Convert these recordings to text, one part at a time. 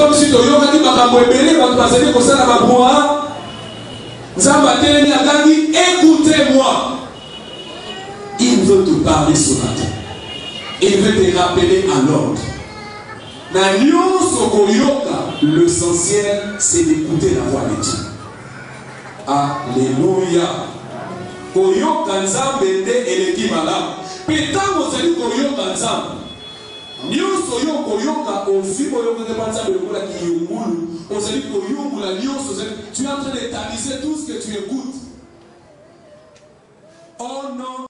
comme si tu as dit écoutez-moi. Il veut te parler ce matin. Il veut te rappeler à l'ordre. L'essentiel, c'est d'écouter la voix de Dieu. Alléluia. Koyoka nzambe nde eleki malamu. Petango ozali koyoka nzambe. Nyonso yo koyoka ofi koyoka nzambe lokola kiyungulu. Ozali koyungula nyonso ozali. Tu es en train d'étaliser tout ce que tu écoutes. Oh non.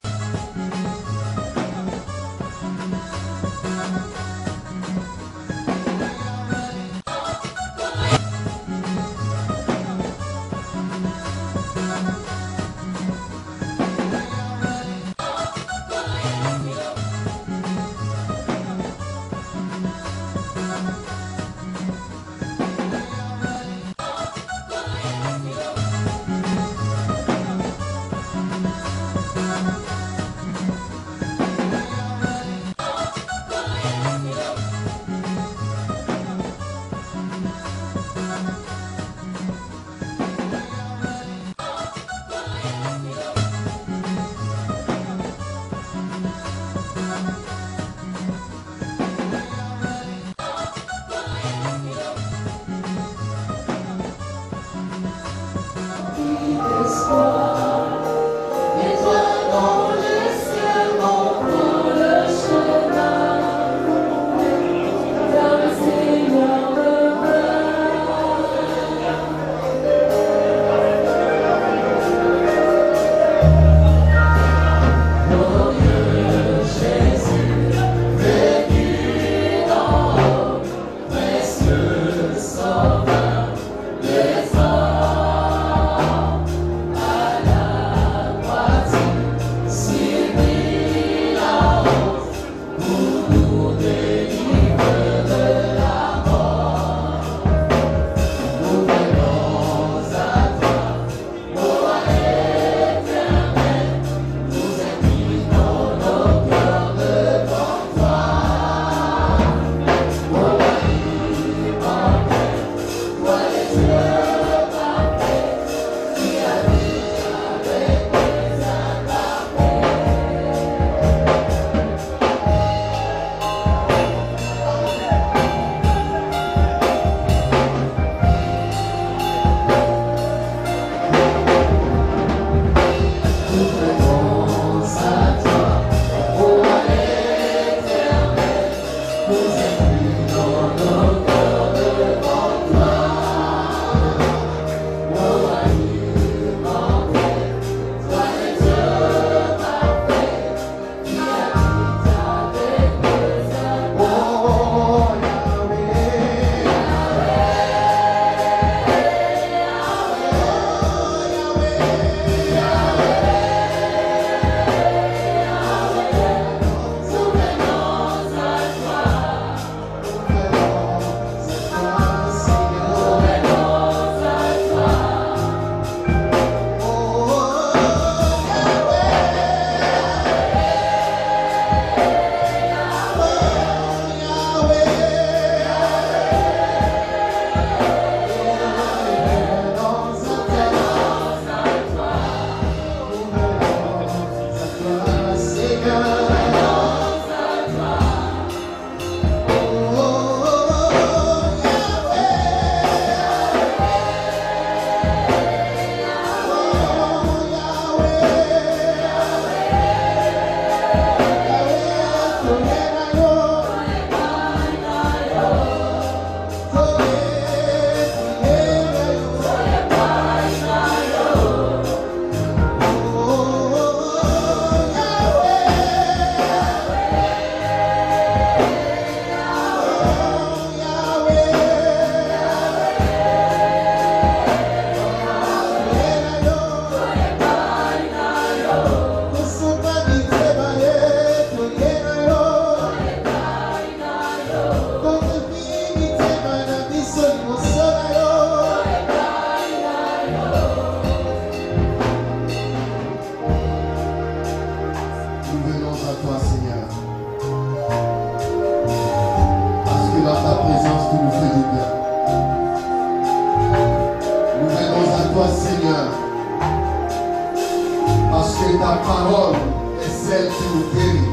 parole est celle qui nous guérit.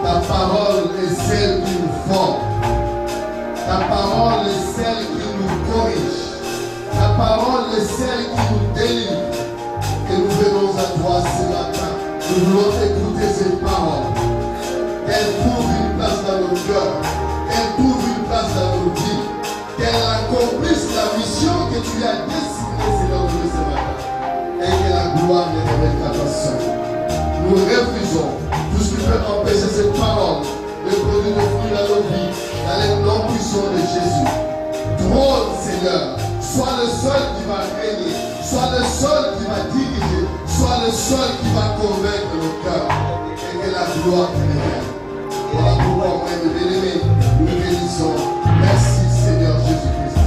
Ta parole est celle qui nous forme. Ta parole est celle qui nous corrige. Ta parole est celle qui nous délivre. Et nous venons à toi ce matin. Nous voulons écouter cette parole. Qu'elle trouve une place dans nos cœurs. Qu'elle trouve une place dans nos vies. Qu'elle accomplisse la mission que tu as destinée, Seigneur Dieu, ce matin. Et que la gloire ne révèle qu'à toi seul. Nous refusons tout ce qui peut empêcher cette parole de produire le fruit dans nos vies, dans les noms puissants de Jésus. Trône, Seigneur, sois le seul qui va régner, sois le seul qui va diriger, sois le seul qui va convaincre le cœur, et que la gloire te révèle. Voilà pourquoi, moi, mes bien-aimés, nous bénissons. Merci, Seigneur Jésus-Christ.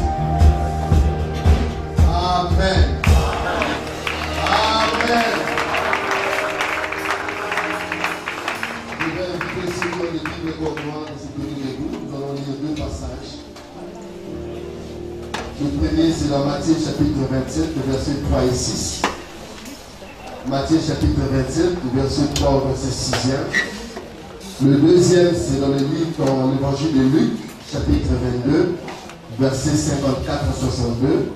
Amen. Amen. Nous allons lire deux passages. Le premier, c'est dans Matthieu chapitre 27, versets 3 et 6. Matthieu chapitre 27, verset 3 au verset 6e. Le deuxième, c'est dans l'évangile de Luc, chapitre 22, versets 54 à 62.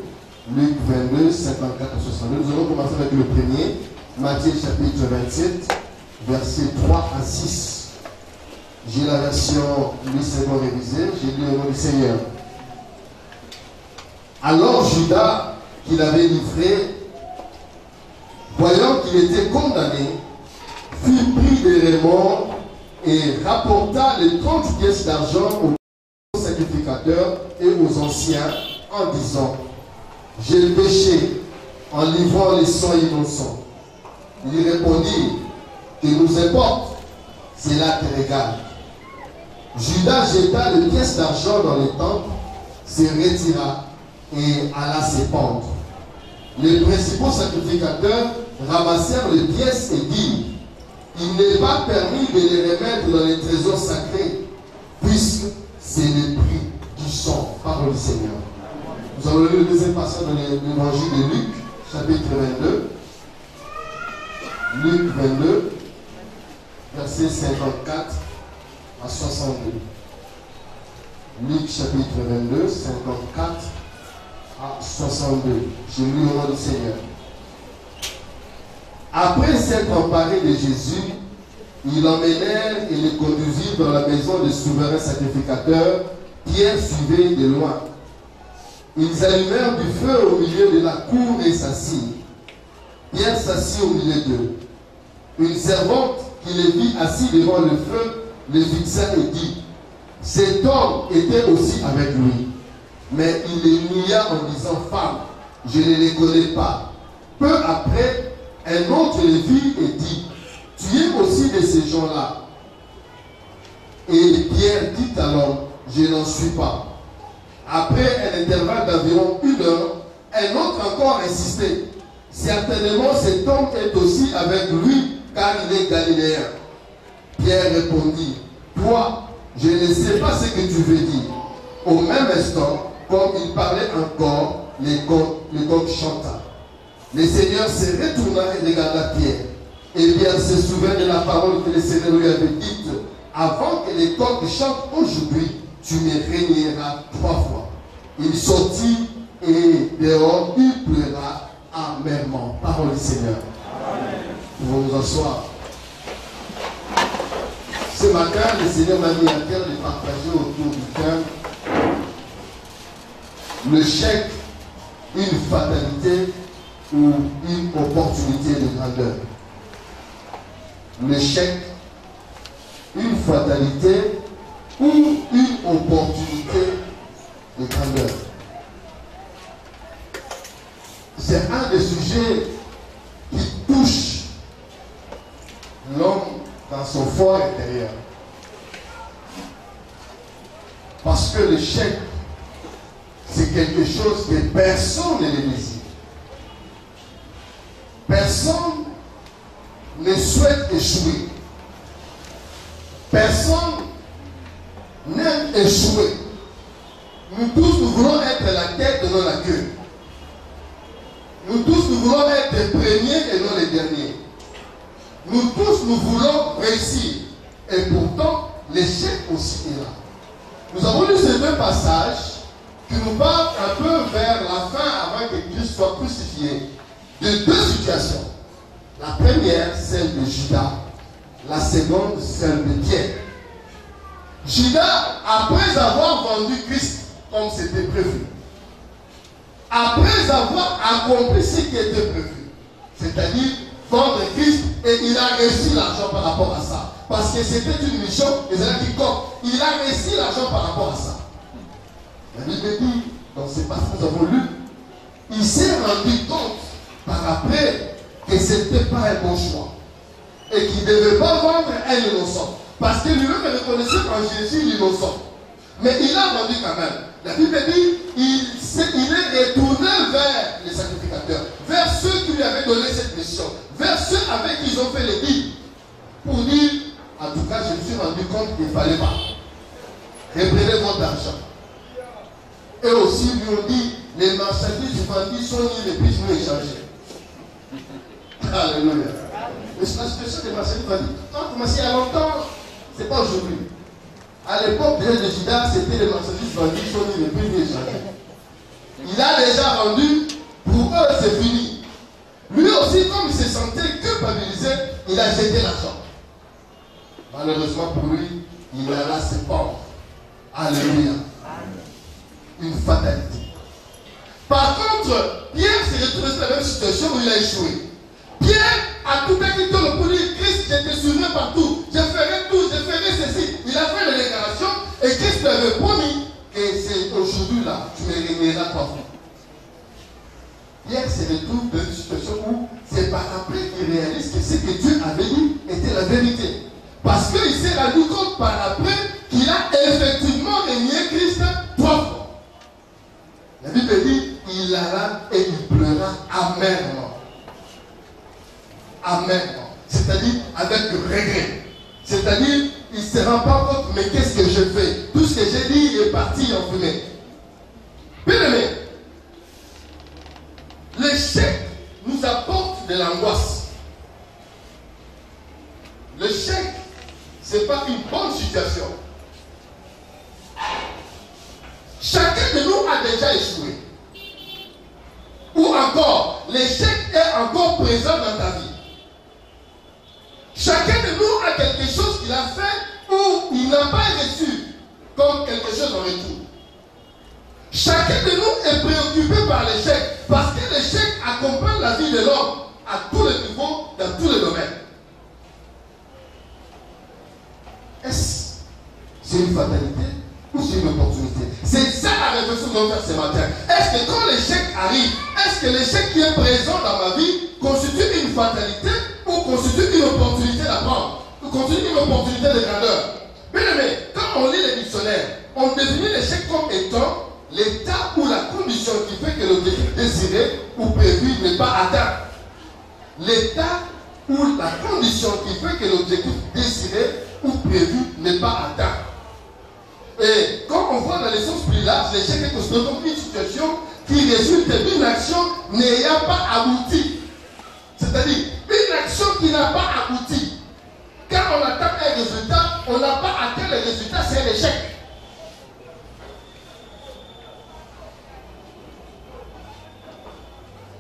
Luc 22, 54 à 62. Nous allons commencer avec le premier. Matthieu chapitre 27, versets 3 à 6. J'ai la version Louis II révisée, j'ai lu au nom du Seigneur. Alors Judas, qui l'avait livré, voyant qu'il était condamné, fut pris de remords et rapporta les 30 pièces d'argent aux sacrificateurs et aux anciens en disant: j'ai péché en livrant les sangs innocents. Il répondit: que nous importe, cela te régale. Judas jeta les pièces d'argent dans les temples, se retira et alla se pendre. Les principaux sacrificateurs ramassèrent les pièces et dirent: il n'est pas permis de les remettre dans les trésors sacrés, puisque c'est le prix du sang. Parole du Seigneur. Nous allons lire le deuxième passage dans l'évangile de Luc, chapitre 22. Luc 22, versets 54 à 62. Luc chapitre 22, 54 à 62. Je lis au nom du Seigneur. Après s'être emparé de Jésus, ils l'emmenèrent et le conduisirent dans la maison des souverains sacrificateurs. Pierre suivait de loin. Ils allumèrent du feu au milieu de la cour et s'assirent. Pierre s'assit au milieu d'eux. Une servante qui les vit assis devant le feu les fixa et dit: cet homme était aussi avec lui. Mais il les nia en disant: femme, je ne les connais pas. Peu après, un autre les vit et dit: tu es aussi de ces gens-là. Et Pierre dit à l'homme: je n'en suis pas. Après un intervalle d'environ 1 heure, un autre encore insistait: certainement cet homme est aussi avec lui, car il est galiléen. Pierre répondit: toi, je ne sais pas ce que tu veux dire. Au même instant, comme il parlait encore, les coqs chanta. Le Seigneur se retourna et regarda Pierre. Et Pierre se souvint de la parole que le Seigneur lui avait dite: avant que les coqs chantent aujourd'hui, tu me régneras 3 fois. Il sortit et dehors, il pleura amèrement. Parole du Seigneur. Nous pouvons nous asseoir. Ce matin, le Seigneur m'a mis à cœur de partager autour du thème: le chèque, une fatalité ou une opportunité de grandeur. Le chèque, une fatalité ou une opportunité de grandeur. C'est un des sujets qui touche l'homme dans son fort intérieur. Parce que le chèque, c'est quelque chose que personne ne désire. Personne ne souhaite échouer. Personne n'aime échouer. Nous tous, nous voulons être la tête et non la queue. Nous tous, nous voulons être les premiers et non les derniers. Nous tous, nous voulons réussir. Et pourtant, l'échec aussi est là. Nous avons lu ces deux passages qui nous parlent un peu vers la fin avant que Christ soit crucifié de deux situations. La première, celle de Judas. La seconde, celle de Pierre. Judas, après avoir vendu Christ comme c'était prévu, après avoir accompli ce qui était prévu, c'est-à-dire vendre Christ, et il a reçu l'argent par rapport à ça. Parce que c'était une mission, il a reçu l'argent par rapport à ça. La Bible dit, dans ces passages que nous avons lus, il s'est rendu compte par après que ce n'était pas un bon choix. Et qu'il ne devait pas vendre un innocent. Parce que lui-même reconnaissait en Jésus l'innocent. Mais il a vendu quand même. La Bible dit, il est retourné vers les sacrificateurs, vers ceux qui lui avaient donné cette mission, vers ceux avec qui ils ont fait les deals, pour dire, en tout cas, je me suis rendu compte qu'il ne fallait pas. Reprenez votre argent. Et aussi, lui ont dit, les marchandises vendues sont liées, les prix sont échangés. Alléluia. La situation des marchandises vendues, on a commencé il y a longtemps, ce n'est pas aujourd'hui. À l'époque de Judas, c'était les marchandises vendues sont liées, les prix sont échangés. Il a déjà vendu, pour eux c'est fini. Lui aussi, comme il se sentait culpabilisé, il a jeté l'argent. Malheureusement pour lui, il alla se pendre. Alléluia. Une fatalité. Par contre, Pierre s'est retrouvé dans la même situation où il a échoué. Pierre a tout acquitté pour dire, Christ, je te suivrai partout, je ferai tout, je ferai ceci. Il a fait la déclaration et Christ lui avait promis que c'est aujourd'hui là, tu me réuniras trois fois. Pierre se retrouve dans une situation où c'est par après qu'il réalise que ce que Dieu avait dit était la vérité. Parce qu'il s'est rendu compte par après qu'il a effectivement renié Christ trois fois. La Bible dit, il alla et il pleura amèrement. Amèrement. C'est-à-dire avec regret. C'est-à-dire, il ne se rend pas compte, mais qu'est-ce que je fais? Tout ce que j'ai dit est parti en fumée. Bien aimé, l'échec nous apporte de l'angoisse. L'échec, ce n'est pas une bonne situation. Chacun de nous a déjà échoué. Ou encore, l'échec est encore présent dans ta vie. Chacun de nous a quelque chose qu'il a fait ou il n'a pas reçu comme quelque chose en retour. Chacun de nous est préoccupé par l'échec parce que l'échec accompagne la vie de l'homme à tous les niveaux, dans tous les domaines. Est-ce que c'est une fatalité ou c'est une opportunité? C'est ça la réflexion que nous allons faire ce matin. Est-ce que quand l'échec arrive, est-ce que l'échec qui est présent dans ma vie constitue une fatalité ou constitue une opportunité d'apprendre, ou constitue une opportunité de grandeur? Bien aimé, quand on lit les dictionnaires, on définit l'échec comme étant l'état ou la condition qui fait que l'objectif désiré ou prévu n'est pas atteint. L'état ou la condition qui fait que l'objectif désiré ou prévu n'est pas atteint. Et quand on voit dans les sens plus larges, l'échec est considéré comme une situation qui résulte d'une action n'ayant pas abouti. C'est-à-dire une action qui n'a pas abouti. Quand on attend un résultat, on n'a pas atteint le résultat, c'est un échec.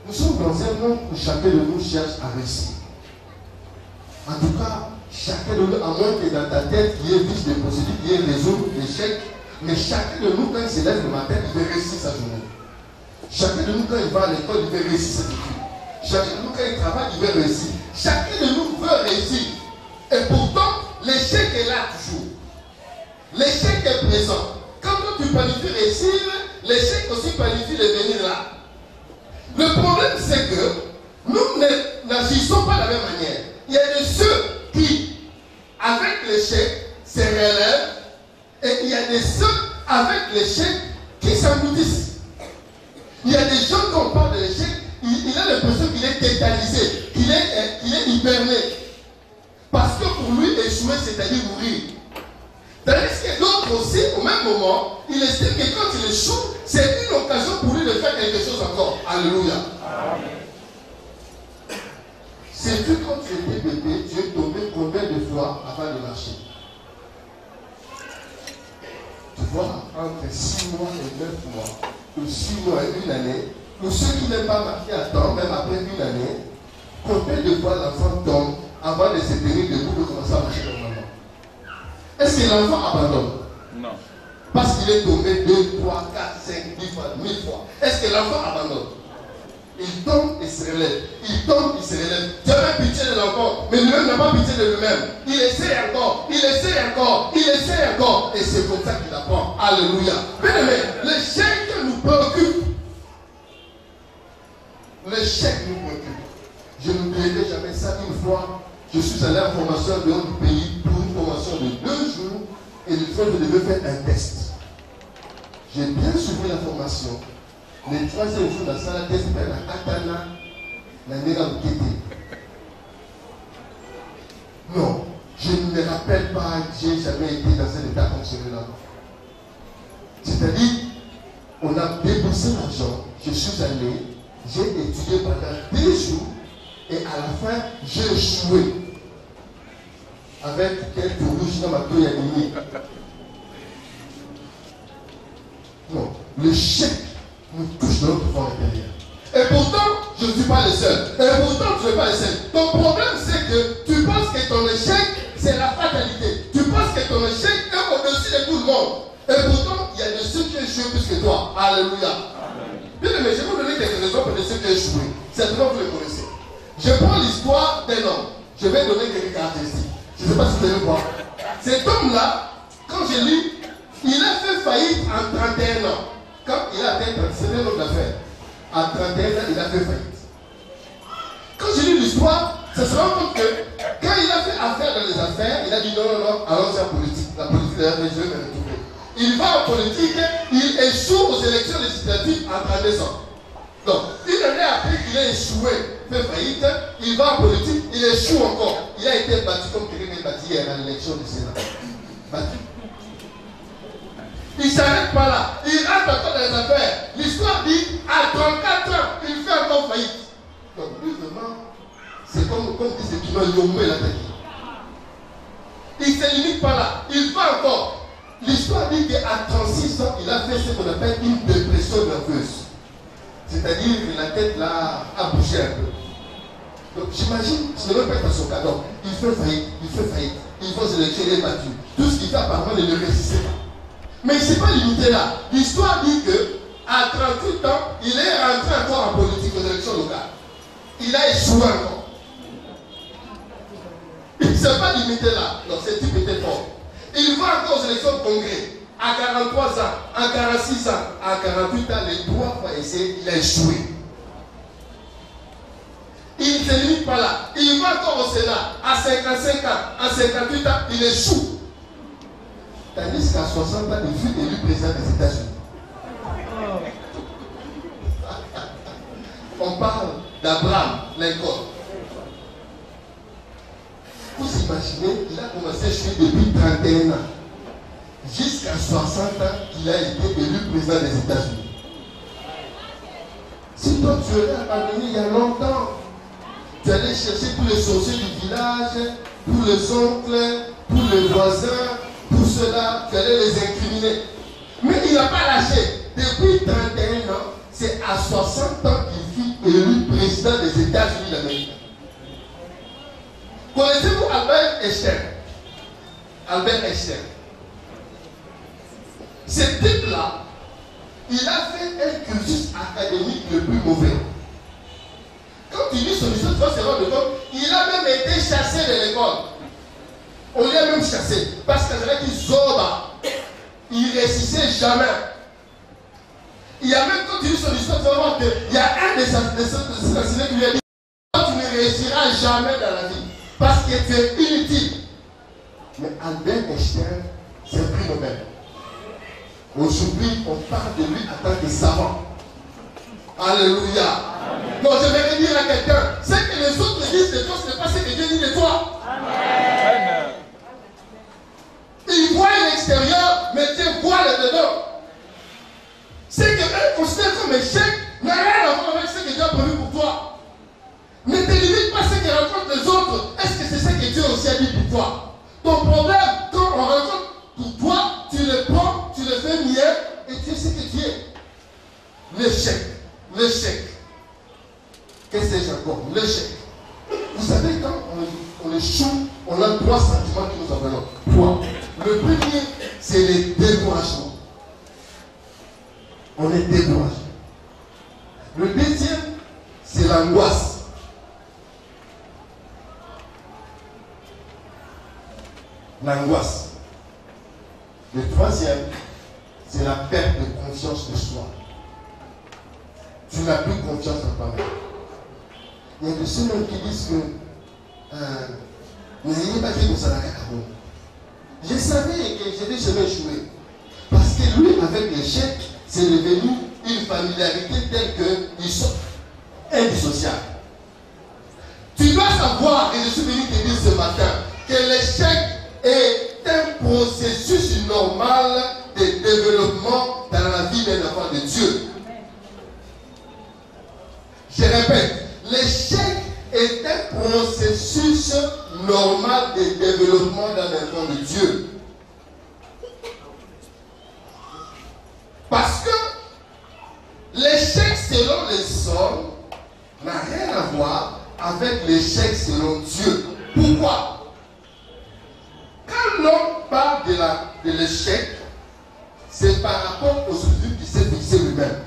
Nous sommes dans un monde où chacun de nous cherche à réussir. En tout cas, chacun de nous, à moins que dans ta tête, il y ait vice de procédure, il y ait résoudre l'échec, mais chacun de nous, quand il se lève le matin, il veut réussir sa journée. Chacun de nous, quand il va à l'école, il veut réussir cette étude. Chacun de nous, quand il travaille, il veut réussir. Chacun de nous veut réussir. Et pourtant, l'échec est là toujours. L'échec est présent. Quand tu planifies réussir, l'échec aussi planifie de venir là. Le problème, c'est que nous n'agissons pas de la même manière. Il y a de ceux qui, avec l'échec, se relèvent, et il y a de ceux, avec l'échec, qui s'engloutissent. Il y a des gens, quand on parle de l'échec, il a l'impression qu'il est tétanisé, qu'il est hiberné. Parce que pour lui, échouer, c'est-à-dire mourir. Tandis que d'autres aussi, au même moment, il estime que quand il échoue, c'est une occasion pour lui de faire quelque chose encore. Alléluia. Si Sais-tu quand tu étais bébé, tu es tombé combien de fois avant de marcher? Tu vois, entre 6 mois et 9 mois, ou 6 mois et une année, ou ceux qui n'aiment pas marcher à temps, même après une année, combien de fois l'enfant tombe avant de se tenir debout de commencer à marcher normalement? Est-ce que l'enfant abandonne? Non. Parce qu'il est tombé 2, 3, 4, 5, 10 fois, 1000 fois. Est-ce que l'enfant abandonne? Il tombe et se relève. Il tombe, il se relève. Dieu a pitié de l'enfant, mais lui-même n'a pas pitié de lui-même. Il essaie encore, il essaie encore, il essaie encore. Et c'est comme ça qu'il apprend. Alléluia. Bien aimé, l'échec nous préoccupe. L'échec nous préoccupe. Je n'oublierai jamais ça. Une fois, je suis allé en formation dehors du pays pour une formation de 2 jours. Et une fois, je devais faire un test. J'ai bien suivi la formation. Le 3e jour, la salle de test, la katana, la nera non, je ne me rappelle pas, j'ai jamais été dans un état comme celui-là. C'est-à-dire, on a déboursé l'argent, je suis allé, j'ai étudié pendant 2 jours, et à la fin, j'ai échoué. Avec quelques rouges dans ma toile animée. Non, le chèque nous touche dans notre fort intérieur. Et pourtant, je ne suis pas le seul. Et pourtant, tu n'es pas le seul. Ton problème, c'est que tu penses que ton échec, c'est la fatalité. Tu penses que ton échec est au-dessus de tout le monde. Et pourtant, il y a de ceux qui échouent plus que toi. Alléluia. Bien aimé, je vais vous donner quelques exemples de ceux qui ont échoué. Certainement, vous les connaissez. Je prends l'histoire d'un homme. Je vais donner quelques caractéristiques. Je ne sais pas si vous allez voir. Cet homme-là, quand je lis, il a fait faillite en 31 ans. Quand il a atteint 37 ans d'affaires, à 31 ans, il a fait faillite. Quand je lis l'histoire, ça se rend compte que quand il a fait affaire dans les affaires, il a dit non, allons faire politique. La politique, d'ailleurs, je vais me retrouver. Il va en politique, il échoue aux élections législatives en 32 ans. Donc, une année après qu'il a échoué, fait faillite, il va en politique, il échoue encore. Il a été battu comme quelqu'un est battu hier à l'élection du Sénat. Battu. Il ne s'arrête pas là. Il rentre encore dans les affaires. L'histoire dit, à 34 ans, il fait encore faillite. Donc, lui, vraiment, c'est comme dit ce qui m'a yombé la tête. Il ne se limite pas là. Il va encore. L'histoire dit qu'à 36 ans, il a fait ce qu'on appelle une dépression nerveuse. C'est-à-dire que la tête là a bougé un peu. Donc j'imagine, ce n'est même pas dans son cas. Donc il fait faillite, il faut se l'élection, il est battu. Tout ce qu'il fait apparemment ne le résistait pas. Mais il ne s'est pas limité là. L'histoire dit qu'à 38 ans, il est rentré encore en politique aux élections locales. Il a échoué encore. Il ne s'est pas limité là. Donc ce type était fort. Il va encore aux élections de congrès. À 43 ans, à 46 ans, à 48 ans, les 3 fois essayé, il a échoué. Il ne se limite pas là. Il va encore au Sénat. À 55 ans, à 58 ans, il échoue. Tandis qu'à 60 ans, il fut élu président des États-Unis. On parle d'Abraham Lincoln. Vous imaginez, il a commencé à échouer depuis 31 ans. Jusqu'à 60 ans, il a été élu président des États-Unis. Si toi tu aurais abandonné il y a longtemps, tu allais chercher tous les sorciers du village, tous les oncles, tous les voisins, tout cela, tu allais les incriminer. Mais il n'a pas lâché. Depuis 31 ans, c'est à 60 ans qu'il fut élu président des États-Unis d'Amérique. Connaissez-vous Albert Einstein? Albert Einstein. Ce type-là, il a fait un cursus académique le plus mauvais. Quand tu lis son histoire, tu vas se rendre compte, il a même été chassé de l'école. On l'a même chassé. Parce que j'avais dit Zoba. Il ne réussissait jamais. Il y a même, quand tu lis son histoire, tu vas voir qu'il y a un des assassinés qui lui a dit, tu ne réussiras jamais dans la vie. Parce que tu es inutile. Mais Albert Einstein, c'est un prix Nobel. Aujourd'hui, on parle de lui en tant que savant. Alléluia. Amen. Donc, je vais dire à quelqu'un, ce que les autres disent de toi, ce n'est pas ce que Dieu dit de toi. Amen. Il voit l'extérieur, mais Dieu voit le dedans. Ce que eux considèrent comme échec n'a rien à voir avec ce que Dieu a prévu pour toi. Ne te limite pas à ce que rencontre rédhibitoire. Ton problème, quand on rencontre pour toi, tu le prends, tu le fais nier et tu sais que tu es. L'échec. L'échec. Qu'est-ce que c'est encore? L'échec. Vous savez, quand on échoue, on a 3 sentiments qui nous appellent. 3. Le premier, c'est le découragement. On est découragé. Le deuxième, c'est l'angoisse. L'angoisse. Le troisième, c'est la perte de confiance de soi. Tu n'as plus confiance en toi-même. Il y a de ceux qui disent que n'ayez pas fait de ça. Je savais que je vais échouer. Parce que lui, avec l'échec, c'est devenu une familiarité telle qu'ils sont indissociables. Tu dois savoir, et je suis venu te dire ce matin, que l'échec est un processus normal de développement dans la vie d'un enfant de Dieu. Je répète, l'échec est un processus normal de développement dans l'enfant de Dieu. Parce que l'échec selon les hommes n'a rien à voir avec l'échec selon Dieu. Pourquoi? Quand l'homme parle de l'échec, c'est par rapport aux objectifs qu'il s'est fixé lui-même.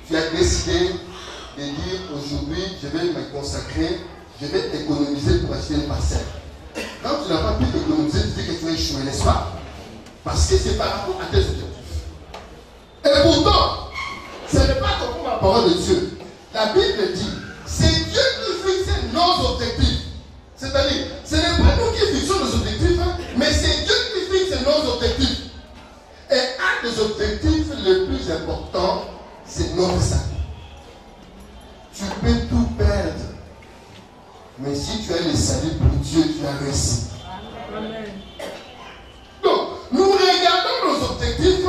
Tu as décidé de dire aujourd'hui, je vais me consacrer, je vais économiser pour acheter une parcelle. Quand tu n'as pas pu économiser, tu dis que tu vas échouer, n'est-ce pas? Parce que c'est par rapport à tes objectifs. Et pourtant, ce n'est pas comme la parole de Dieu. La Bible dit, c'est Dieu qui fixe nos objectifs. C'est-à-dire, ce n'est pas nous qui fixons nos objectifs, mais c'est Dieu qui fixe nos objectifs. Et un des objectifs les plus importants, c'est notre salut. Tu peux tout perdre, mais si tu as le salut pour Dieu, tu as réussi. Amen. Donc, nous regardons nos objectifs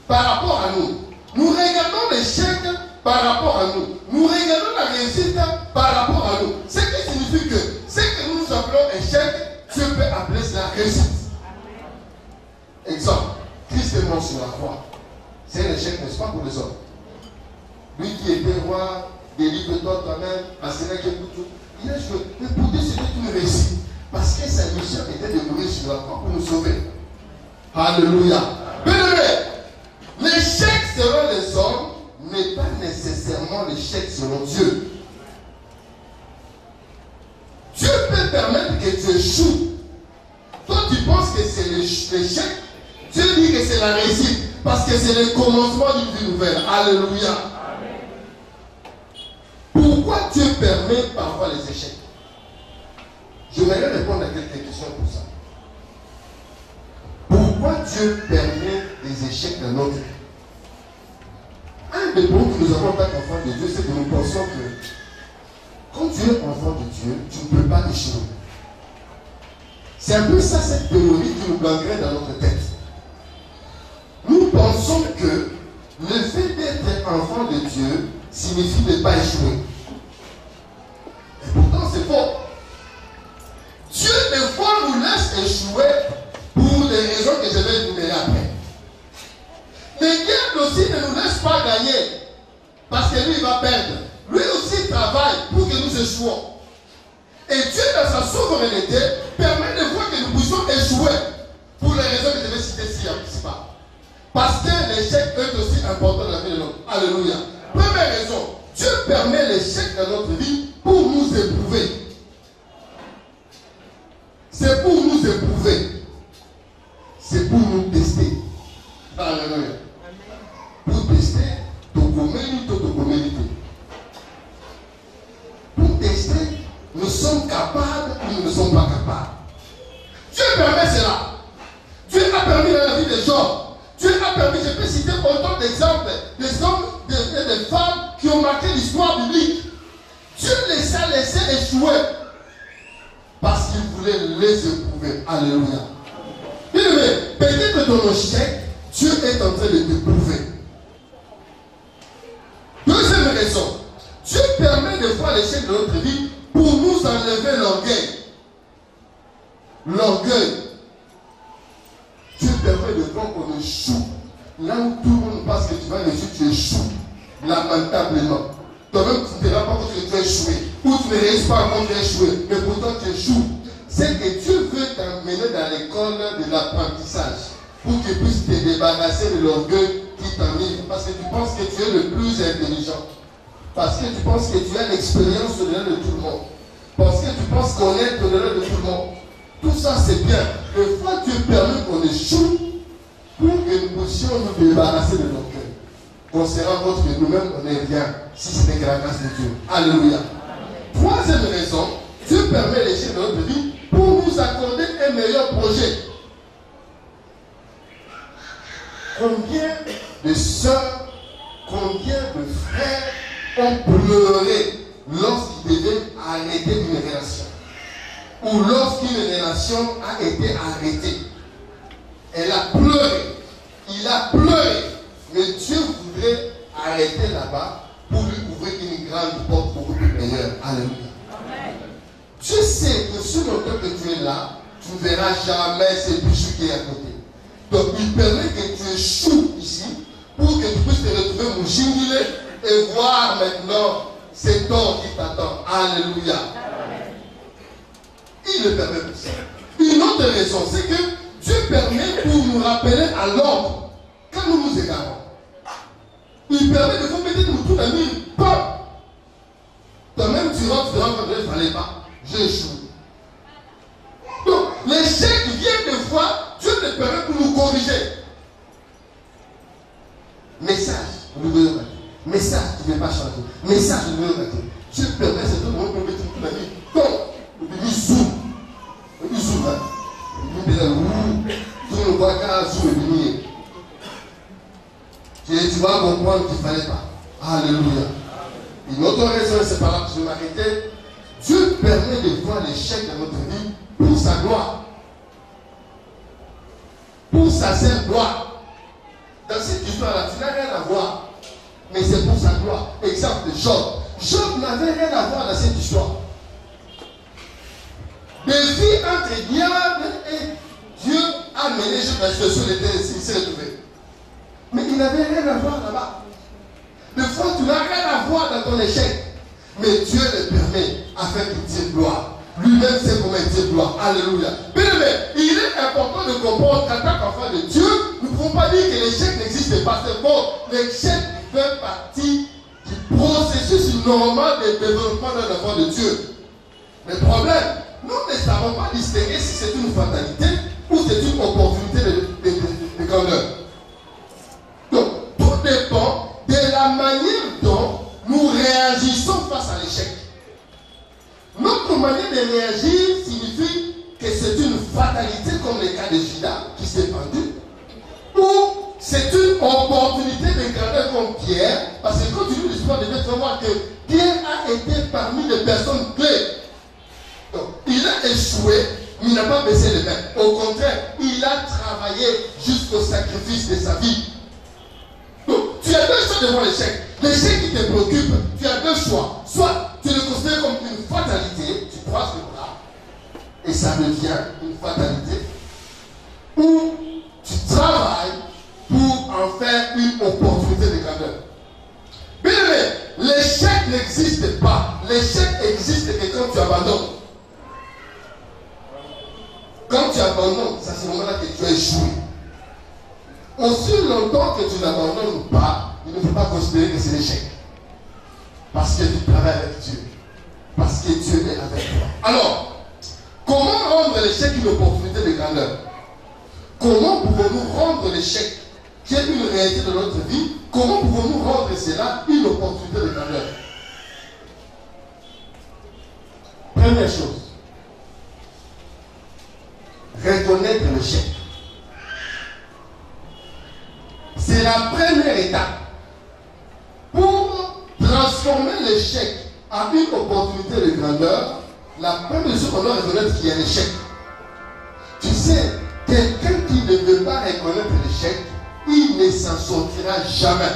par rapport à nous. Nous regardons l'échec par rapport à nous. Nous regardons la réussite par rapport à nous. Ce qui signifie que ce que nous appelons échec, Dieu peut appeler cela réussite. Exemple, Christ est mort sur la croix. C'est un échec, n'est-ce pas, pour les hommes? Lui qui était roi, délivre-toi toi-même, il a joué. Mais pour Dieu, c'était tout réussi. Parce que sa mission était de mourir sur la croix pour nous sauver. Alléluia. Bien-aimé, l'échec selon les hommes n'est pas nécessairement l'échec selon Dieu. Dieu peut permettre que tu échoues. Toi, tu penses que c'est l'échec. Dieu dit que c'est la réussite. Parce que c'est le commencement d'une vie nouvelle. Alléluia. Pourquoi Dieu permet parfois les échecs? Je vais répondre à quelques questions pour ça. Pourquoi Dieu permet des échecs dans notre vie? Un des problèmes que nous avons en tant qu'enfants de Dieu, c'est que nous pensons que quand tu es enfant de Dieu, tu ne peux pas échouer. C'est un peu ça, cette théorie qui nous gangrène dans notre tête. Nous pensons que le fait d'être enfant de Dieu signifie de ne pas échouer. Et pourtant, c'est faux. Dieu, des fois, nous laisse échouer pour des raisons que je vais énumérer après. Mais Dieu aussi ne nous laisse pas gagner parce que lui, il va perdre. Lui aussi travaille pour que nous échouons. Et Dieu, dans sa souveraineté, permet des fois que nous puissions échouer pour les raisons que je vais citer ci-bas. Parce que l'échec est aussi important dans la vie de l'homme. Alléluia. Première raison, Dieu permet l'échec dans notre vie pour nous éprouver. C'est pour nous éprouver. C'est pour nous tester. Alléluia. Pour tester, pour tester, nous sommes capables ou nous ne sommes pas capables. Dieu permet cela. Dieu a permis dans la vie des gens. Dieu a permis, je peux citer autant d'exemples, des hommes et des femmes qui ont marqué l'histoire biblique. Dieu les a laissés échouer parce qu'il voulait les éprouver. Alléluia. Bien aimé, peut-être que dans nos échecs, Dieu est en train de t'éprouver. Deuxième raison, Dieu permet des fois l'échec de notre vie pour nous enlever l'orgueil. l'orgueil. Dieu permet de voir qu'on échoue. Là où tout le monde pense que tu vas réussir, tu échoues lamentablement. Toi-même, tu ne te rends pas compte que tu as échoué. Ou tu ne réussis pas quand tu as échoué. Mais pourtant, tu échoues. C'est que Dieu veut t'emmener dans l'école de l'apprentissage pour que tu puisses te débarrasser de l'orgueil qui t'enivre. Parce que tu penses que tu es le plus intelligent. Parce que tu penses que tu as l'expérience au-delà de tout le monde. Parce que tu penses connaître au-delà de tout le monde. Tout ça, c'est bien. Des fois, Dieu permet qu'on échoue pour que nous puissions nous débarrasser de l'orgueil. On se rend compte que nous-mêmes, on n'est rien si ce n'est que la grâce de Dieu. Alléluia. Troisième raison, Dieu permet l'échec de notre vie pour nous accorder un meilleur projet. Combien de sœurs, combien de frères ont pleuré lorsqu'ils devaient arrêter une relation ou lorsqu'une relation a été arrêtée? Elle a pleuré, il a pleuré, mais Dieu voudrait arrêter là-bas pour lui ouvrir une grande porte beaucoup plus meilleure. Alléluia. Dieu sait que sur le temps que tu es là, tu ne verras jamais ce bichou qui est à côté. Donc il permet que tu échoues ici pour que tu puisses te retrouver mouchingilé et voir maintenant cet or qui t'attend. Alléluia. Il le permet pour ça. Une autre raison, c'est que Dieu permet pour nous rappeler à l'ordre quand nous nous égarons. Il permet de vous mettre nous tout la nuit. Toi-même tu rentres, il ne fallait pas. J'ai échoué. Donc, l'échec vient des fois, Dieu te permet pour nous corriger. Message, nous voulons matin. Message, tu ne veux pas changer. Message, nous voulons matin. Dieu permet, c'est tout le monde pour mettre toute la nuit. Donc, il zoom. Il zoom. Il dit, tout le voit qu'à zoom tu vas comprendre qu'il ne fallait pas. Alléluia. Une autre raison, c'est par là que je vais m'arrêter. Dieu permet de voir l'échec de notre vie pour sa gloire. Pour sa sainte gloire. Dans cette histoire-là, tu n'as rien à voir. Mais c'est pour sa gloire. Exemple de Job. Job n'avait rien à voir dans cette histoire. Des vies entre diable et Dieu a mené Job dans la situation où il s'est retrouvé. Mais il n'avait rien à voir là-bas. Des fois, tu n'as rien à voir dans ton échec. Mais Dieu le permet afin qu'il tire gloire. Lui-même sait comment il tire gloire. Alléluia. Bien aimé, il est important de comprendre qu'en tant qu'enfant de Dieu, nous ne pouvons pas dire que l'échec n'existe pas. C'est bon. L'échec fait partie du processus normal de développement d'un enfant de Dieu. Le problème, nous ne savons pas distinguer si c'est une fatalité ou c'est une opportunité de grandeur. Donc, tout dépend de la manière dont nous réagissons face à l'échec. Notre manière de réagir signifie que c'est une fatalité comme le cas de Judas qui s'est pendu, ou c'est une opportunité de grandeur comme Pierre, parce que quand tu lis l'histoire de Dieu, tu vas voir que Pierre a été parmi les personnes clés. Donc, il a échoué, mais il n'a pas baissé les mains. Au contraire, il a travaillé jusqu'au sacrifice de sa vie. Donc, tu as deux choix devant l'échec. L'échec qui te préoccupe, tu as deux choix. Soit tu le considères comme une fatalité, tu croises le bras, et ça devient une fatalité. Ou tu travailles pour en faire une opportunité de grandeur. Bien aimé, l'échec n'existe pas. L'échec existe que quand tu abandonnes. Quand tu abandonnes, c'est à ce moment-là que tu as échoué. Aussi longtemps que tu n'abandonnes pas, il ne faut pas considérer que c'est l'échec. Parce que tu travailles avec Dieu. Parce que Dieu est avec toi. Alors, comment rendre l'échec une opportunité de grandeur? Comment pouvons-nous rendre l'échec, qui est une réalité de notre vie, comment pouvons-nous rendre cela une opportunité de grandeur? Première chose, reconnaître l'échec. C'est la première étape pour transformer l'échec en une opportunité de grandeur. La première chose qu'on doit reconnaître, qu'il y a un échec. Tu sais, quelqu'un qui ne veut pas reconnaître l'échec, il ne s'en sortira jamais.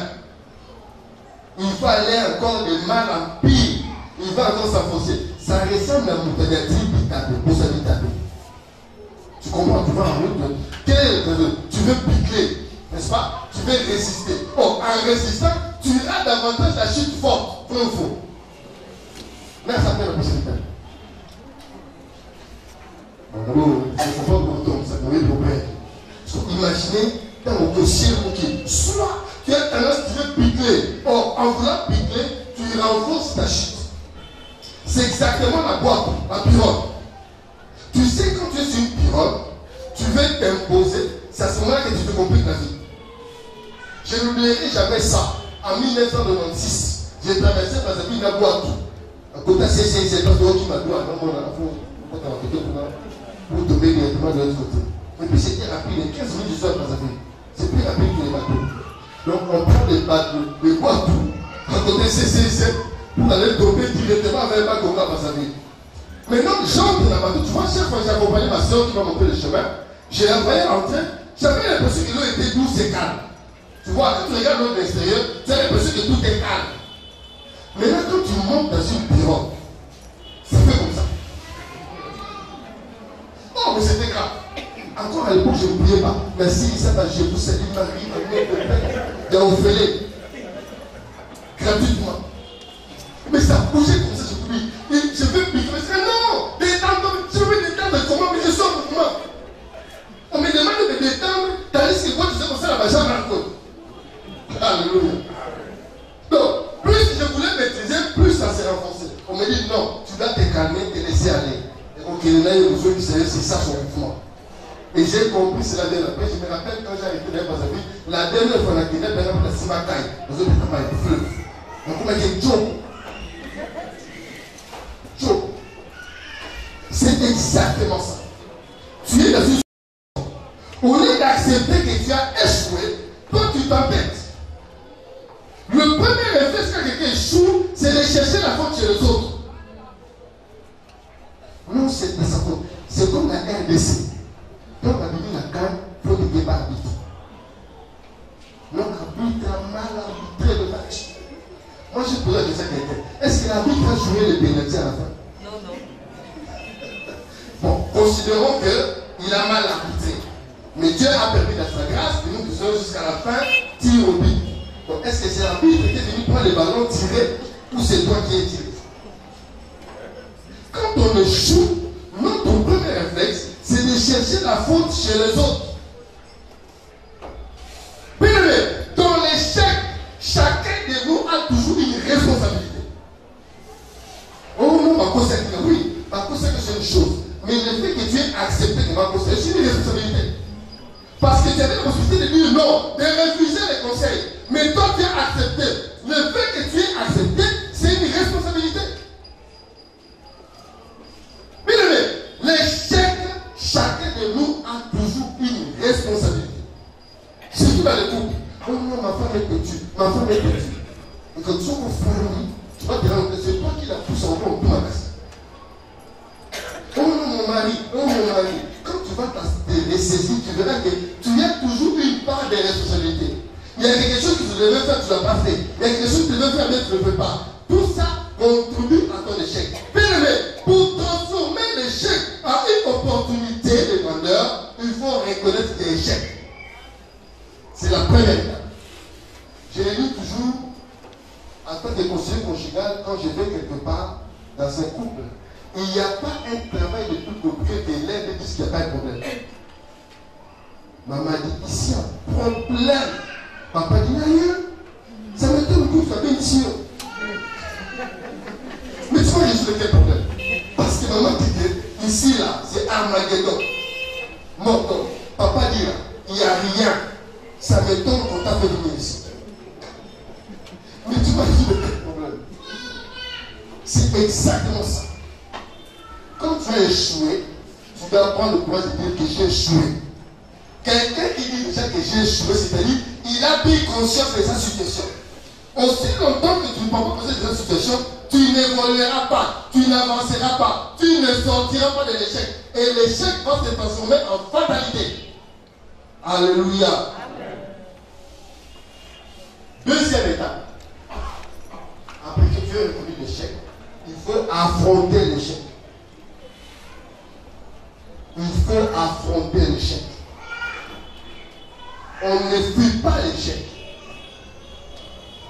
Il va aller encore de mal en pire. Il va encore s'enfoncer. Ça ressemble à Moutadati Bitabe, pour sa Bitabe. comprends, tu vas en route. Tu veux piquer, n'est-ce pas? Tu veux résister. Oh, en résistant, tu iras davantage la chute forte. Vrai ou faux? Là, ça fait la possibilité. Bon, je ne comprends pas pourtant, ça me met problème. Imaginez dans mon dossier, soit tu as tendance, tu veux piquer. Or, en voulant piquer, tu renforces ta chute. C'est exactement la boîte, la pirogue. Tu sais, quand tu es sur une pirogue, tu veux t'imposer, c'est à ce moment-là que tu te compliques la vie. Je n'oublierai jamais ça. En 1996, j'ai traversé par exemple une boîte. À côté de c'est pas toi qui m'a dit, pour tomber directement de l'autre côté. Et puis c'était rapide, 15 minutes je suis à Brazzaville. C'est plus rapide que les bateaux. Donc on prend des bateaux, des boîtes, à côté CCC, pour aller tomber directement vers le bateau à Brazzaville. Maintenant, j'entre dans la bateau, tu vois, chaque fois que j'ai accompagné ma soeur qui m'a montré le chemin, j'ai envoyé entrer, j'avais l'impression que l'eau était douce et calme. Tu vois, quand tu regardes l'eau de l'extérieur, tu as l'impression que tout est calme. Maintenant, quand tu montes dans une pirogue, ça fait comme ça. Oh, mais c'était grave. Encore à l'époque, je n'oubliais pas. Merci, ça va, je vous salue, Marie, il y a offert gratuitement. Mais ça bougeait comme ça, je dis. Je veux piquer. Je dis non, détendre, je veux détendre comment, mais je suis en mouvement. On me demande de détendre, tandis que moi, tu sais comme ça, la bâche à côte. Alléluia. Donc, plus je voulais maîtriser, plus ça s'est renforcé. On me dit non, tu dois te calmer, te laisser aller. Ok, là, il y a besoin qui c'est ça son mouvement. Et j'ai compris cela dès la paix. Je me rappelle quand j'ai arrêté dans Brazzaville, la dernière fois la Guinée, par exemple, la Simacaille, nous avons été dans le fleuve. Donc, on m'a dit Joe. C'est exactement ça. Tu es dans une situation. Au lieu d'accepter que tu as échoué, toi tu t'embêtes. Le premier réflexe quand quelqu'un échoue, c'est de chercher la faute chez les autres. Non, c'est de sa faute. C'est comme la RDC. Quand on a mis la canne, il faut te débat arbitre. L'arbitre a mal arbitré le match. Moi, je pourrais dire ça à quelqu'un. Est-ce que l'arbitre a joué le pénalty à la fin? Non, non. Bon, considérons qu'il a mal arbitré. Mais Dieu a permis dans sa grâce que nous puissions jusqu'à la fin tirer au but. Donc, est-ce que c'est l'arbitre qui est venu prendre le ballon, tirer, ou c'est toi qui es tiré? Quand on échoue, notre premier réflexe, c'est de chercher la faute chez les autres. Bien aimé, dans l'échec, chacun de nous a toujours une responsabilité. Oh non, ma cause c'est que oui, ma cause c'est une chose. Mais le fait que tu aies accepté que ma cause c'est une responsabilité. Parce que tu avais la possibilité de dire non, de refuser les conseils. Mais toi tu as accepté. Le fait que tu aies accepté, c'est une responsabilité. Bien aimé, l'échec, chacun de nous a toujours une responsabilité. Surtout dans les couples. Oh non, ma femme est petite. Ma femme est petite. Et quand tu es au famille, tu vas te rendre compte que c'est toi qui la pousse encore au bout de la casse. Oh non, mon mari. Quand tu vas te saisir, tu verras que tu as toujours une part de responsabilité. Il y a quelque chose que tu devais faire, tu ne l'as pas fait. Il y a quelque chose que tu devais faire, mais tu ne le fais pas. Tout ça contribue à ton échec. Bien aimé, pour transformer l'échec en une opportunité de grandeur, il faut reconnaître tes échecs. C'est la première étape. Je l'ai dit toujours, en tant que conseiller conjugal, quand je vais quelque part dans un couple, il n'y a pas un travail de tout compris que l'aide dit qu'il n'y a pas de problème. Maman dit ici, un problème. Papa dit rien. Ça m'étonne beaucoup, ça fait ici. Mais tu vois, je suis quel problème? Parce que maman dit que ici, là, c'est Armageddon. Morton. Papa dit là, il n'y a rien. Ça m'étonne qu'on t'a fait venir ici. Mais tu vois, je suis quel problème? C'est exactement ça. Quand tu as échoué, tu dois prendre le courage de dire que j'ai échoué. Quelqu'un qui dit déjà que j'ai échoué, c'est-à-dire il a pris conscience de sa situation. Aussi longtemps que tu ne prends pas conscience de sa situation, tu n'évolueras pas, tu n'avanceras pas, tu ne sortiras pas de l'échec. Et l'échec va se transformer en fatalité. Alléluia. Amen. Deuxième étape. Après que tu aies reconnu l'échec, il faut affronter l'échec. Il faut affronter affronter l'échec. On ne fuit pas l'échec.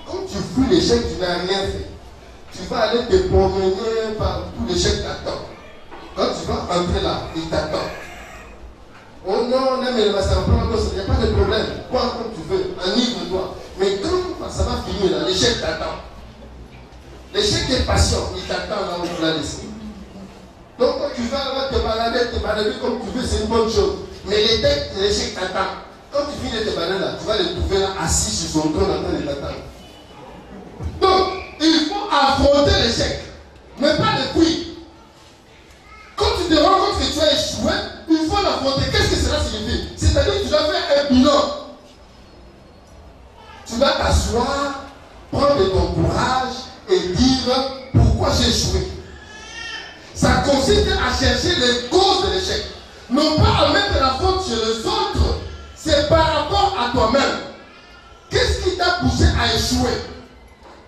Quand tu fuis l'échec, tu n'as rien fait. Tu vas aller te promener par tout l'échec t'attend. Quand tu vas entrer là, il t'attend. Oh non, non, mais ça va prendre il n'y a pas de problème. Quoi comme tu veux, enivre-toi. Mais quand ça va finir là, l'échec t'attend. L'échec est patient, il t'attend là où tu l'as laissé. Donc quand tu vas là, te balader comme tu veux, c'est une bonne chose. Mais l'échec t'attend. Quand tu finis de te balader là, tu vas le trouver là, assis sur son trône en train de t'attendre. Donc, il faut affronter l'échec, mais pas le fuir. Quand tu te rends compte que tu as échoué, il faut l'affronter. Qu'est-ce que cela signifie? C'est-à-dire que tu dois faire un bilan. Tu vas t'asseoir, prendre ton courage et dire pourquoi j'ai échoué. Ça consiste à chercher les causes de l'échec. Non pas à mettre la faute sur les autres, c'est par rapport à toi-même. Qu'est-ce qui t'a poussé à échouer?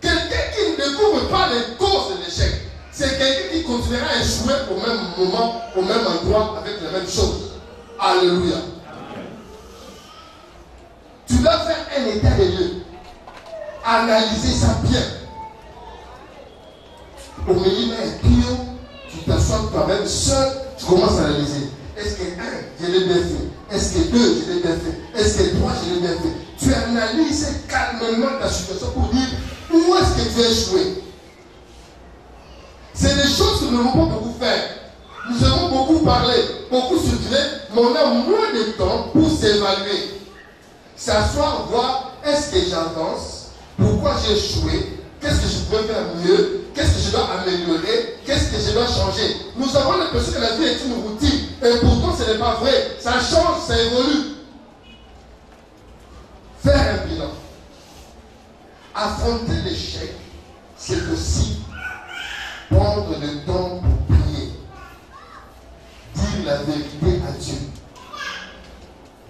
Quelqu'un qui ne découvre pas les causes de l'échec, c'est quelqu'un qui continuera à échouer au même moment, au même endroit, avec la même chose. Alléluia. Tu dois faire un état des lieux. Analyser ça bien. Au milieu d'un tuyau, tu t'assois toi-même seul, tu commences à analyser. Est-ce que 1, je l'ai bien fait? Est-ce que 2, je l'ai bien fait? Est-ce que 3, je l'ai bien fait? Tu analyses calmement ta situation pour dire où est-ce que tu as échoué. C'est des choses que nous n'avons pas beaucoup faire. Nous avons beaucoup parlé, beaucoup circulé, mais on a moins de temps pour s'évaluer. S'asseoir, voir est-ce que j'avance, pourquoi j'ai échoué, qu'est-ce que je peux faire mieux, qu'est-ce que je dois améliorer, qu'est-ce que je dois changer. Nous avons l'impression que la vie est une routine, et pourtant ce n'est pas vrai. Ça change, ça évolue. Faire un bilan. Affronter l'échec, c'est aussi prendre le temps pour prier. Dire la vérité à Dieu.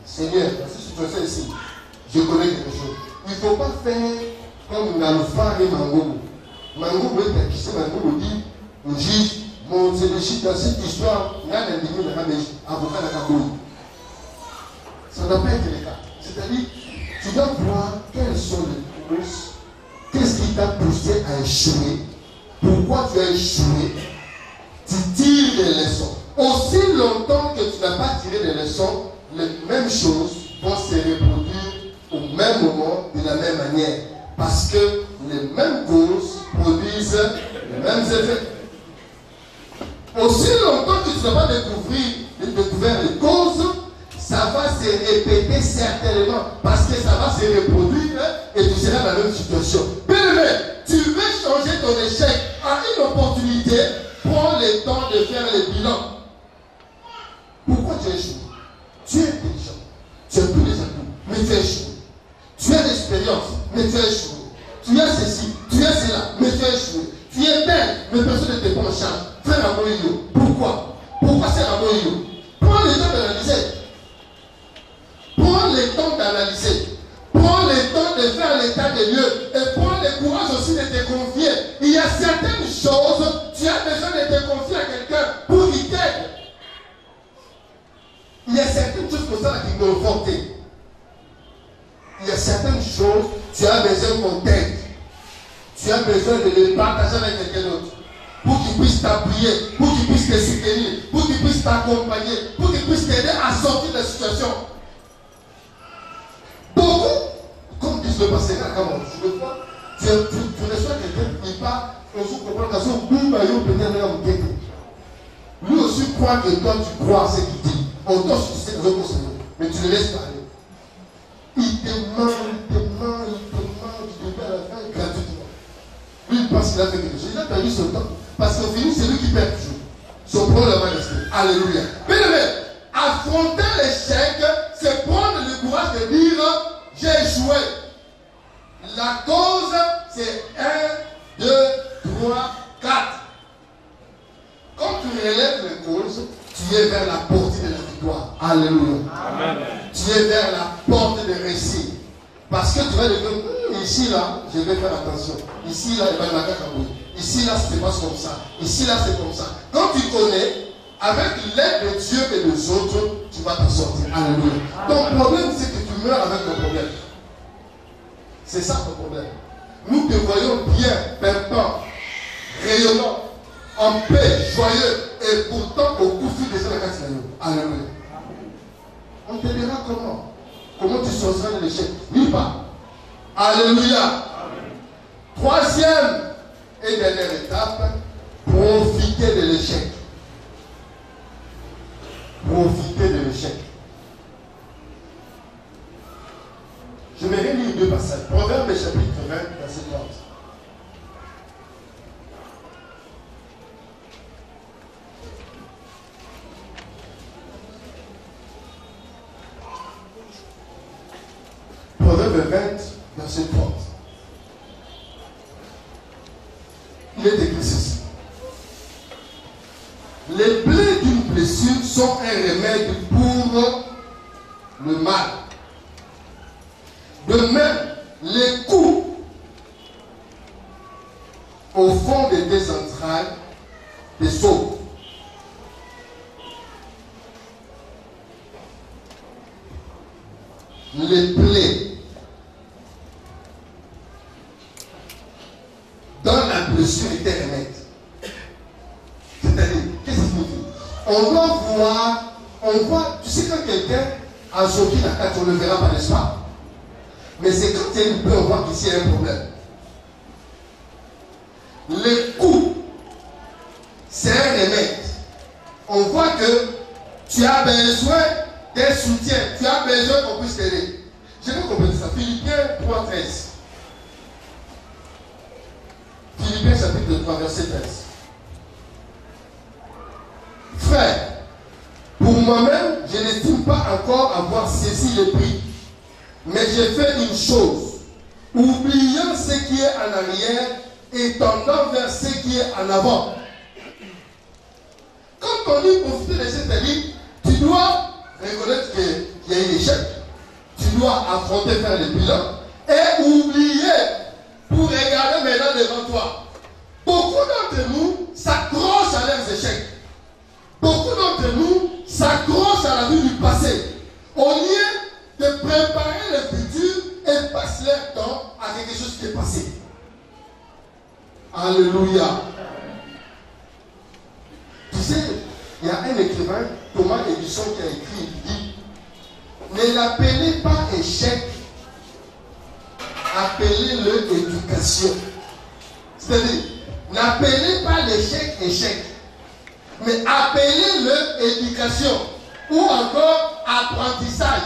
Seigneur, dans cette situation ici, je connais quelque chose. Il ne faut pas faire comme Nalfa et Mango. Mango veut t'acquiser, Mango dit, le juge, mon sénéchiste dans cette histoire, il y a un individu de Ramesh, avocat de Kaboui. Ça ne doit pas être le cas. C'est-à-dire, tu dois voir quelles sont les causes. Qu'est-ce qui t'a poussé à échouer? Pourquoi tu as échoué? Tu tires des leçons. Aussi longtemps que tu n'as pas tiré des leçons, les mêmes choses vont se reproduire au même moment, de la même manière. Parce que les mêmes causes produisent les mêmes effets. Aussi longtemps que tu n'as pas découvert les causes, ça va se répéter certainement. Parce que ça va se reproduire et tu seras dans la même situation. Bien-aimé, tu veux changer ton échec à une opportunité, prends le temps de faire le bilan. Pourquoi tu as échoué? Tu es intelligent, tu as tous les atouts, mais tu as échoué. Tu as l'expérience, mais tu as échoué. Tu as ceci, tu as cela, mais tu as échoué. Tu es belle, mais personne ne te prend en charge. Fais la moïo. Pourquoi? Pourquoi c'est la moïo? Prends le temps d'analyser. Prends le temps d'analyser. Prends le temps de faire l'état des lieux. Et prends le courage aussi de te confier. Il y a certaines choses, tu as besoin de te confier à quelqu'un pour qu'il t'aide. Il y a certaines choses comme ça qui t'ont porté. Il y a certaines choses, tu as besoin qu'on t'aide. Tu as besoin de les partager avec quelqu'un d'autre. Pour qu'il puisse t'appuyer, pour qu'il puisse te soutenir, pour qu'il puisse t'accompagner, pour qu'il puisse t'aider à sortir de la situation. Beaucoup, comme disent le pasteur, tu le vois, tu reçois quelqu'un qui parle, on se comprend qu'à son bout, lui aussi croit que toi tu crois à ce qu'il dit. On doit se dire que mais tu le laisses parler. Il te ment, tu te à la fin gratuitement. Lui, il pense qu'il a fait quelque chose. Il a perdu son temps. Parce qu'au final, c'est lui qui perd toujours. Son problème va rester. Alléluia. Bien aimé, affronter l'échec, c'est prendre le courage de dire j'ai échoué. La cause, c'est 1, 2, 3, 4. Quand tu relèves les causes, tu es vers la portée de la victoire. Alléluia. Amen. Tu es vers la porte de récit. Parce que tu vas dire, ici, là, je vais faire attention. Ici, là, il va y avoir un Ici, là, ça se passe comme ça. Ici, là, c'est comme ça. Quand tu connais, avec l'aide de Dieu et des autres, tu vas t'en sortir. Alléluia. Ton problème, c'est que tu meurs avec ton problème. C'est ça ton problème. Nous te voyons bien, pimpant, rayonnant, en paix, joyeux, et pourtant au coup de déjà la casse. Alléluia. On te dira comment? Comment tu sortiras de l'échec? Nulle part. Alléluia. Troisième et dernière étape, profiter de l'échec. Profiter de l'échec. Je vais lire deux passages. Proverbe chapitre 20, verset 30. Proverbe 20, verset 30. Il est écrit ceci. Les plaies d'une blessure sont un remède pour le mal. De même, les coups au fond de tes entrailles te sauvent. Les plaies dans la blessure et tes remèdes. C'est-à-dire, qu'est-ce que ça signifie? On doit voir, tu sais quand quelqu'un a choqué la carte, on ne le verra pas, n'est-ce pas? Mais c'est quand il y a une plaie, on voit qu'ici il y a un problème. Les coups, c'est un remède. On voit que tu as besoin d'un soutien, tu as besoin qu'on puisse t'aider. Je vais comprendre ça. Philippiens 3, 13. Philippiens chapitre 3, verset 13. Frère, pour moi-même, je n'estime pas encore avoir saisi le prix. Mais j'ai fait une chose, oubliant ce qui est en arrière et tendant vers ce qui est en avant. Quand on dit profiter de cette vie, tu dois reconnaître qu'il y a un échec. Tu dois affronter, faire le bilan et oublier pour regarder maintenant devant toi. Beaucoup d'entre nous s'accrochent à leurs échecs. Beaucoup d'entre nous s'accrochent à la vie du passé. Au lieu de préparer le futur et passent leur temps à quelque chose qui est passé. Alléluia. Tu sais, il y a un écrivain, Thomas Edison, qui a écrit, il dit, ne l'appelez pas échec, appelez-le éducation. C'est-à-dire, n'appelez pas l'échec échec, mais appelez-le éducation ou encore apprentissage.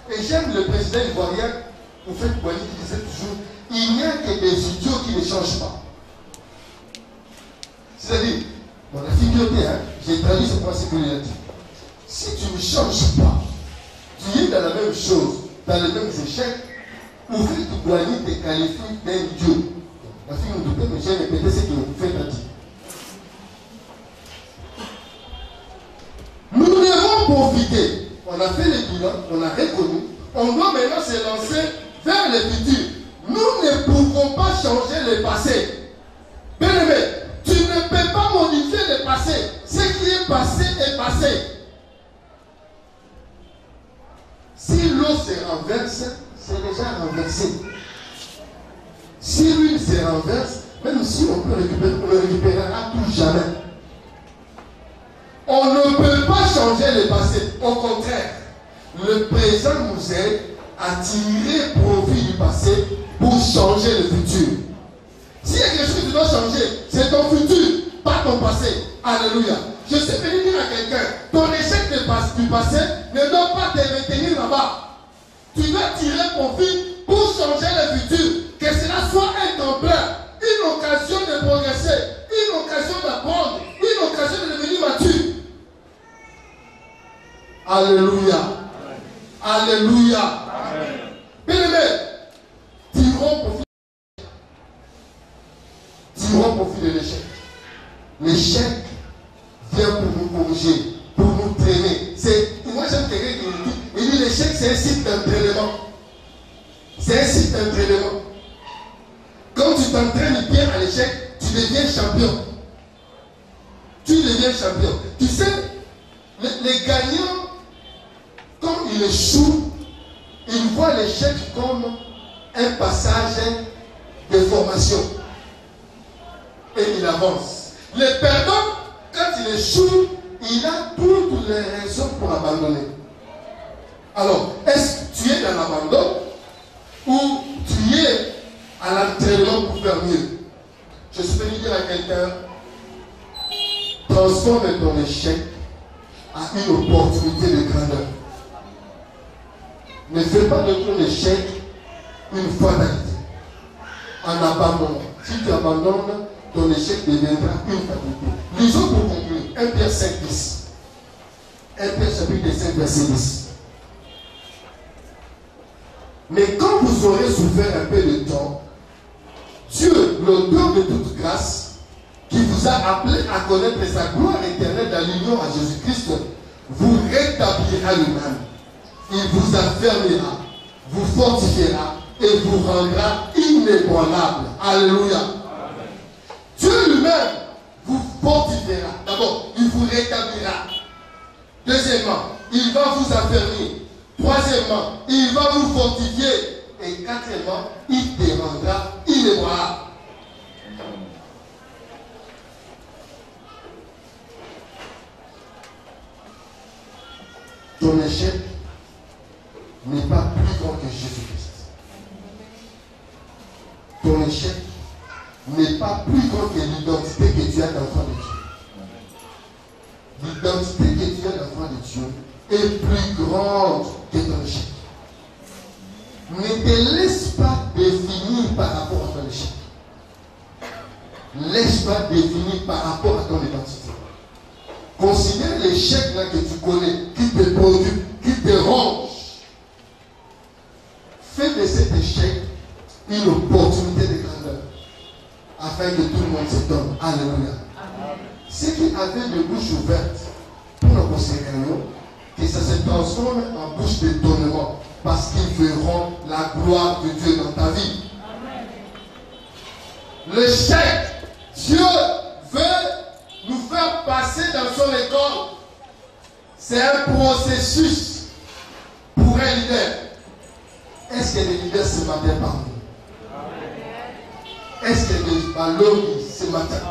Et j'aime le président ivoirien, au fait, Boigny, qui disait toujours, il n'y a que des idiots qui ne changent pas. C'est-à-dire, dans la figurité, j'ai traduit ce principe qu'il a dit. Si tu ne changes pas, tu es dans la même chose, dans les mêmes échecs, au fait, tu dois te qualifier d'un idiot. La fille nous doutait, mais j'ai répété ce que vous faites à dire. Nous devons profiter. On a fait les bilans, on a reconnu. On doit maintenant se lancer vers le futur. Nous ne pouvons pas changer le passé. Bien-aimé, tu ne peux pas modifier le passé. Ce qui est passé. Si l'eau se renverse, c'est déjà renversé. Si l'huile se renverse, même si on peut récupérer, on le récupérera tout jamais. On ne peut pas changer le passé. Au contraire, le présent nous aide à tirer profit du passé pour changer le futur. S'il y a quelque chose que tu dois changer, c'est ton futur, pas ton passé. Alléluia. Je suis venu dire à quelqu'un, ton échec du passé ne doit pas te retenir là-bas. Tu dois tirer profit pour changer le futur. Que cela soit un tremplin, une occasion de progresser, une occasion d'apprendre, une occasion de devenir mature. Alléluia. Alléluia. Bien-aimé, tirons profit de l'échec. L'échec vient pour nous corriger, pour nous traîner. Moi j'aime quelqu'un qui me dit, il dit l'échec c'est un site d'entraînement. C'est un site d'entraînement. Quand tu t'entraînes bien à l'échec, tu deviens champion. Tu devient champion. Tu sais, les gagnants, quand ils échouent, ils voient l'échec comme un passage de formation. Et il avance. Les perdants, quand il échoue, il a toutes les raisons pour abandonner. Alors, est-ce que tu es dans l'abandon ou tu es à l'entraînement pour faire mieux? Je suis venu dire à quelqu'un, transforme ton échec à une opportunité de grandeur. Ne fais pas de ton échec une fatalité. En abandonnant. Si tu abandonnes, ton échec deviendra une fatalité. Lisons pour conclure. 1 Pierre 5, 10. 1 Pierre chapitre 5, verset 10. Mais quand vous aurez souffert un peu de temps, Dieu, l'auteur de toute grâce, qui vous a appelé à connaître sa gloire éternelle dans l'union à Jésus-Christ, vous rétablira lui-même. Il vous affermira, vous fortifiera et vous rendra inébranlable. Alléluia. Amen. Dieu lui-même vous fortifiera. D'abord, il vous rétablira. Deuxièmement, il va vous affermir. Troisièmement, il va vous fortifier. Et quatrièmement, il te rendra inébranlable. Ton échec n'est pas plus grand que Jésus-Christ. Ton échec n'est pas plus grand que l'identité que tu as d'enfant de Dieu. L'identité que tu as d'enfant de Dieu est plus grande que ton échec. Ne te laisse pas définir par rapport à ton échec. Laisse-toi définir par rapport à ton identité. Considère l'échec là que tu connais, qui te produit, qui te ronge. Fais de cet échec une opportunité de grandeur, afin que tout le monde se donne. Alléluia. Ceux qui avaient de bouche ouverte pour nos conséquences, que ça se transforme en bouche d'étonnement, parce qu'ils verront la gloire de Dieu dans ta vie. L'échec, Dieu veut nous faire passer dans son école. C'est un processus pour un leader. Est-ce qu'il y a des leaders ce matin parmi nous? Est-ce qu'il y a des ballons ce matin?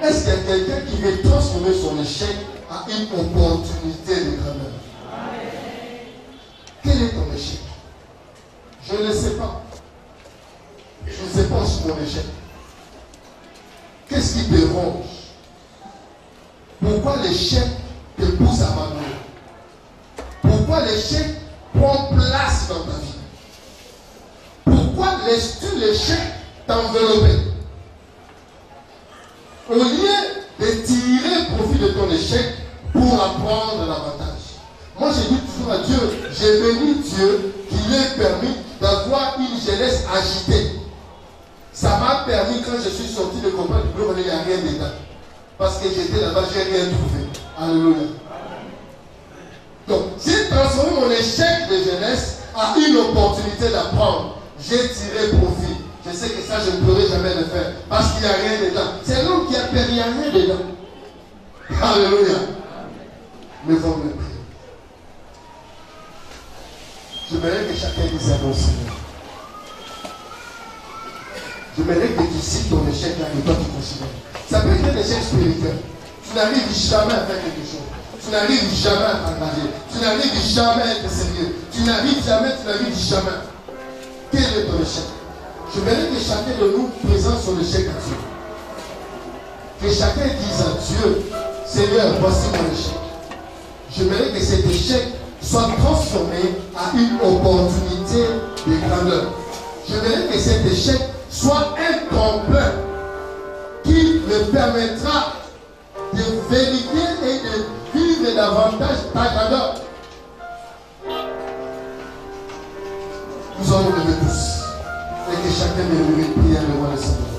Est-ce qu'il y a quelqu'un qui veut transformer son échec à une opportunité de grandeur? Quel est ton échec? Je ne le sais pas. Je ne sais pas sur mon échec. Qu'est-ce qui te ronge? Pourquoi l'échec te pousse à abandonner? Pourquoi l'échec prend place dans ta vie? Pourquoi laisses-tu l'échec t'envelopper? Au lieu de tirer profit de ton échec pour apprendre davantage. Moi, je dis toujours à Dieu, j'ai béni Dieu qui m'ait permis d'avoir une jeunesse agitée. Ça m'a permis, quand je suis sorti de comprendre du groupe, il n'y a rien dedans. Parce que j'étais là-bas, je n'ai rien trouvé. Alléluia. Donc, j'ai transformé mon échec de jeunesse à une opportunité d'apprendre. J'ai tiré profit. Je sais que ça, je ne pourrai jamais le faire. Parce qu'il n'y a rien dedans. C'est l'homme qui a perdu, il n'y a rien dedans. Alléluia. Mais vous me priez. Je voudrais que chacun dise à mon Seigneur. Je voudrais que tu cites ton échec là que toi tu considères. Ça peut être un échec spirituel. Tu n'arrives jamais à faire quelque chose. Tu n'arrives jamais à t'engager. Tu n'arrives jamais à être sérieux. Tu n'arrives jamais. Quel est ton échec? Je voudrais que chacun de nous présente son échec à Dieu. Que chacun dise à Dieu, Seigneur, voici mon échec. Je voudrais que cet échec soit transformé à une opportunité de grandeur. Je voudrais que cet échec soit un tremplin qui me permettra de vérifier et de vivre davantage ta grandeur. Nous allons lever tous et que chacun de nous prie devant le Seigneur.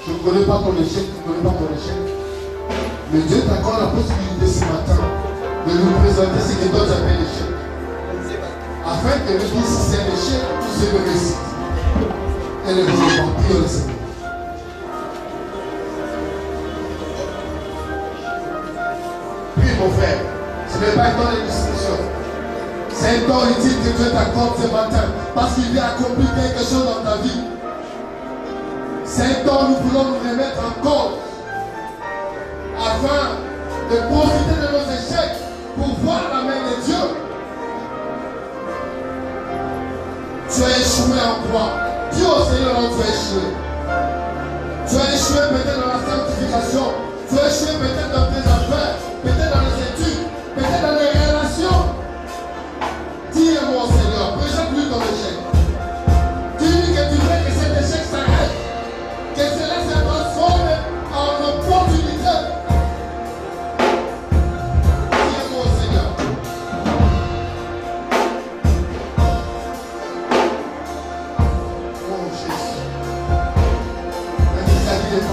Je ne connais pas ton échec, tu ne connais pas mon échec, mais Dieu t'accorde la possibilité ce matin de nous présenter ce que toi tu appelles l'échec, afin que nous disions si c'est un échec ou c'est une réussite. Et le Seigneur, prions le Seigneur. encore utile que Dieu t'accorde ce matin parce qu'il vient accomplir quelque chose dans ta vie. C'est un temps où nous voulons nous remettre en cause afin de profiter de nos échecs pour voir la main de Dieu. Tu as échoué en quoi? Dis au Seigneur où tu as échoué. Tu as échoué peut-être dans la sanctification. Tu as échoué peut-être dans tes affaires, peut-être dans les études, peut-être dans les relations. Dis-moi au Seigneur, présente-lui ton échec. Dis-lui que tu veux que cet échec s'arrête, que cela se transforme en opportunité. Dis-moi au Seigneur. Oh Jésus. La vie est